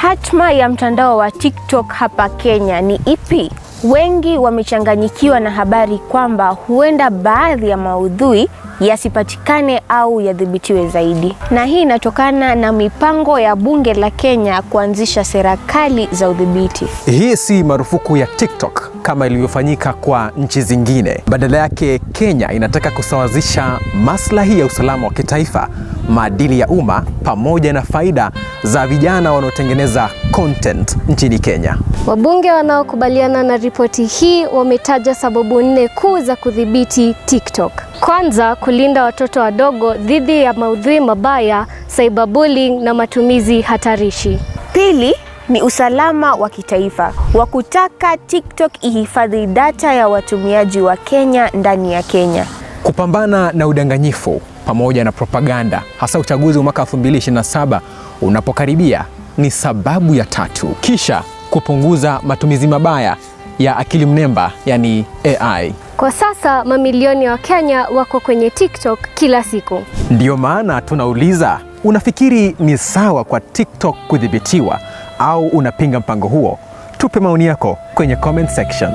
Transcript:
Hatma ya mtandao wa TikTok hapa Kenya ni ipi? Wengi wamechanganyikiwa na habari kwamba huenda baadhi ya maudhui yasipatikane au yadhibitiwe zaidi. Na hii inatokana na mipango ya bunge la Kenya kuanzisha sera kali za udhibiti. Hii si marufuku ya TikTok kama ilivyofanyika kwa nchi zingine. Badala yake, Kenya inataka kusawazisha maslahi ya usalama wa kitaifa, maadili ya umma pamoja na faida za vijana wanaotengeneza content nchini Kenya. Wabunge wanaokubaliana na ripoti hii wametaja sababu 4 kuu za kudhibiti TikTok. Kwanza, kulinda watoto wadogo dhidi ya maudhui mabaya, cyberbullying na matumizi hatarishi. Pili, ni usalama wa kitaifa, wa kutaka TikTok ihifadhi data ya watumiaji wa Kenya ndani ya Kenya. Kupambana na udanganyifu pamoja na propaganda, hasa uchaguzi wa mwaka 2027 unapokaribia, ni sababu ya 3. Kisha kupunguza matumizi mabaya ya akili mnemba, yani AI. Kwa sasa mamilioni wa Kenya wako kwenye TikTok kila siku. Ndiyo maana tunauliza, unafikiri ni sawa kwa TikTok kudhibitiwa au unapinga mpango huo? Tupe maoni yako kwenye comment section.